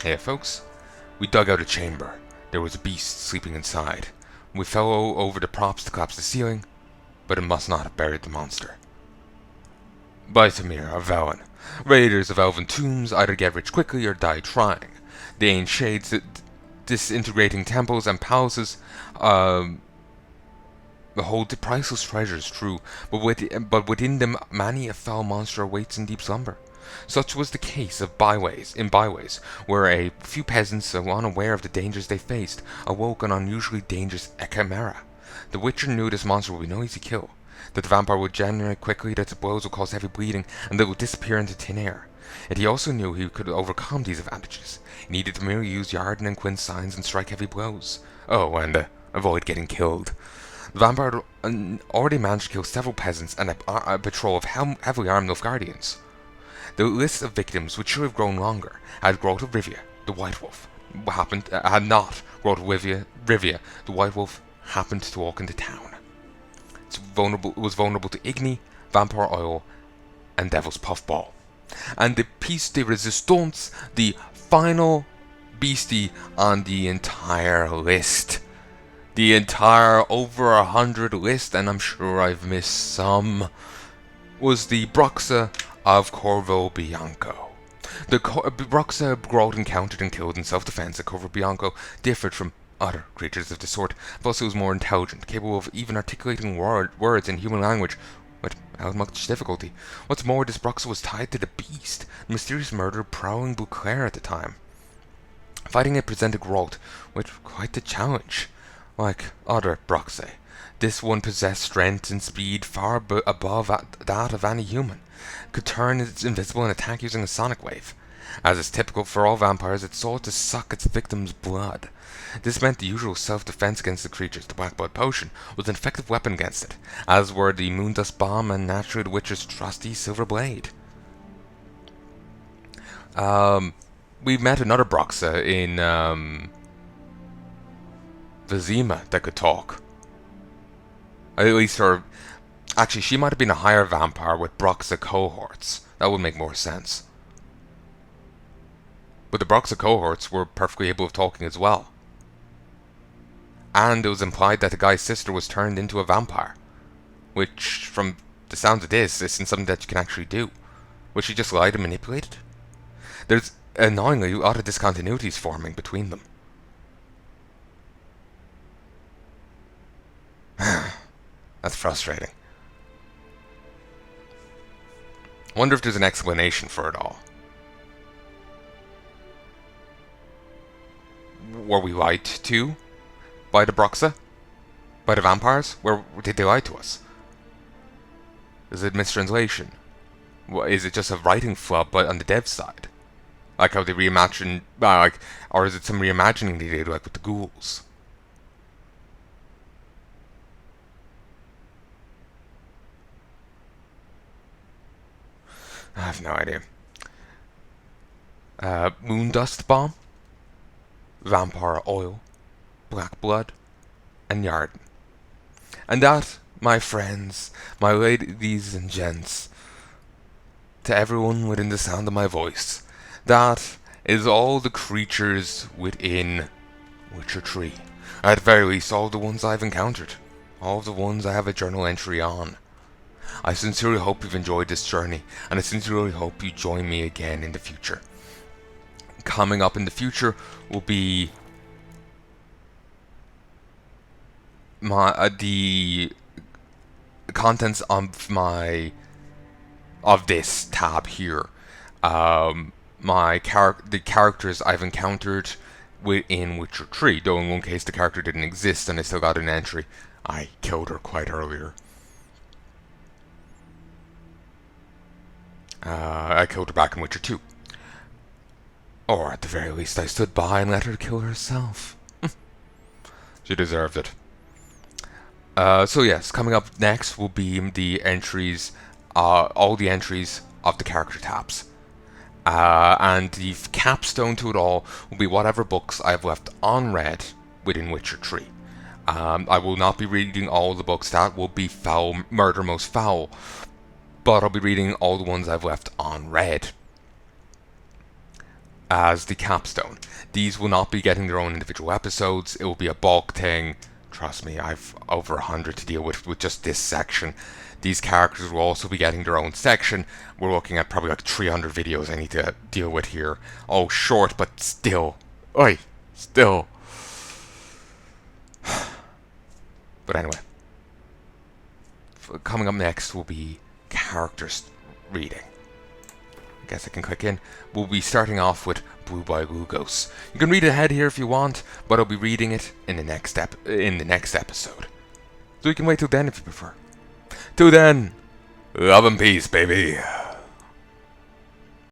Hey folks, we dug out a chamber. There was a beast sleeping inside. We fell over the props to collapse the ceiling, but it must not have buried the monster. By Thamir of Velen. Raiders of elven tombs either get rich quickly or die trying. The ancient shades disintegrating temples and palaces hold priceless treasures, true, but within them many a foul monster awaits in deep slumber. Such was the case in byways, where a few peasants, unaware of the dangers they faced, awoke an unusually dangerous chimera. The Witcher knew this monster would be no easy kill, that the vampire would generate quickly, that its blows would cause heavy bleeding, and that it would disappear into thin air. Yet he also knew he could overcome these advantages. He needed to merely use Yarden and Quinn's signs and strike heavy blows. Oh, and avoid getting killed. The vampire had already managed to kill several peasants and a patrol of heavily armed Nilfgaardians. The list of victims would surely have grown longer had Geralt of Rivia, the White Wolf, had not Geralt of Rivia, the White Wolf, happened to walk into town. It was vulnerable to Igni, Vampire Oil, and Devil's Puffball. And the piece de resistance, the final beastie on the entire list. The entire over 100 list, and I'm sure I've missed some, was the Broxa of Corvo Bianco. The Broxa Geralt encountered and killed in self-defense at Corvo Bianco differed from other creatures of the sort. Thus, it was more intelligent, capable of even articulating words in human language without much difficulty. What's more, this Broxa was tied to the Beast, the mysterious murderer prowling Beauclair at the time. Fighting it presented Geralt with quite the challenge. Like other Broxae, this one possessed strength and speed far above that of any human. Could turn its invisible and attack using a sonic wave. As is typical for all vampires, it sought to suck its victim's blood. This meant the usual self-defense against the creatures, the Black Blood Potion, was an effective weapon against it, as were the Moondust Bomb and naturally the Witcher's trusty Silver Blade. We met another Broxa in Vizima that could talk. At least her... Actually, she might have been a higher vampire with Broxa cohorts. That would make more sense. But the Broxa cohorts were perfectly able of talking as well. And it was implied that the guy's sister was turned into a vampire. Which, from the sounds of this, isn't something that you can actually do. Was she just lied and manipulated? There's, annoyingly, a lot of discontinuities forming between them. That's frustrating. Wonder if there's an explanation for it all. Were we lied to by the Broxa? By the vampires? Where did they lie to us? Is it mistranslation? Is it just a writing flub but on the dev side? Like how they reimagine, or is it some reimagining they did, like with the ghouls? I have no idea. Moondust Bomb, Vampire Oil, Black Blood, and Yarden. And that, my friends, my ladies and gents, to everyone within the sound of my voice, that is all the creatures within Witcher 3. At the very least, all the ones I've encountered. All the ones I have a journal entry on. I sincerely hope you've enjoyed this journey, and I sincerely hope you join me again in the future. Coming up in the future will be the contents of this tab here. The characters I've encountered within Witcher 3, though in one case the character didn't exist and I still got an entry. I killed her quite earlier. I killed her back in Witcher 2. Or at the very least I stood by and let her kill herself. She deserved it. So yes, coming up next will be the entries, all the entries of the character tabs. And the capstone to it all will be whatever books I've left unread within Witcher 3. I will not be reading all the books, that will be foul, Murder Most Foul. But I'll be reading all the ones I've left unread. as the capstone. These will not be getting their own individual episodes. It will be a bulk thing. Trust me, I've over 100 to deal with just this section. These characters will also be getting their own section. We're looking at probably like 300 videos I need to deal with here. Oh, short, but still. Oi, still. But anyway. Coming up next will be characters reading. I guess I can click in. We'll be starting off with Blue by Lugos. You can read it ahead here if you want, but I'll be reading it in the next episode. So you can wait till then if you prefer. Till then, love and peace, baby.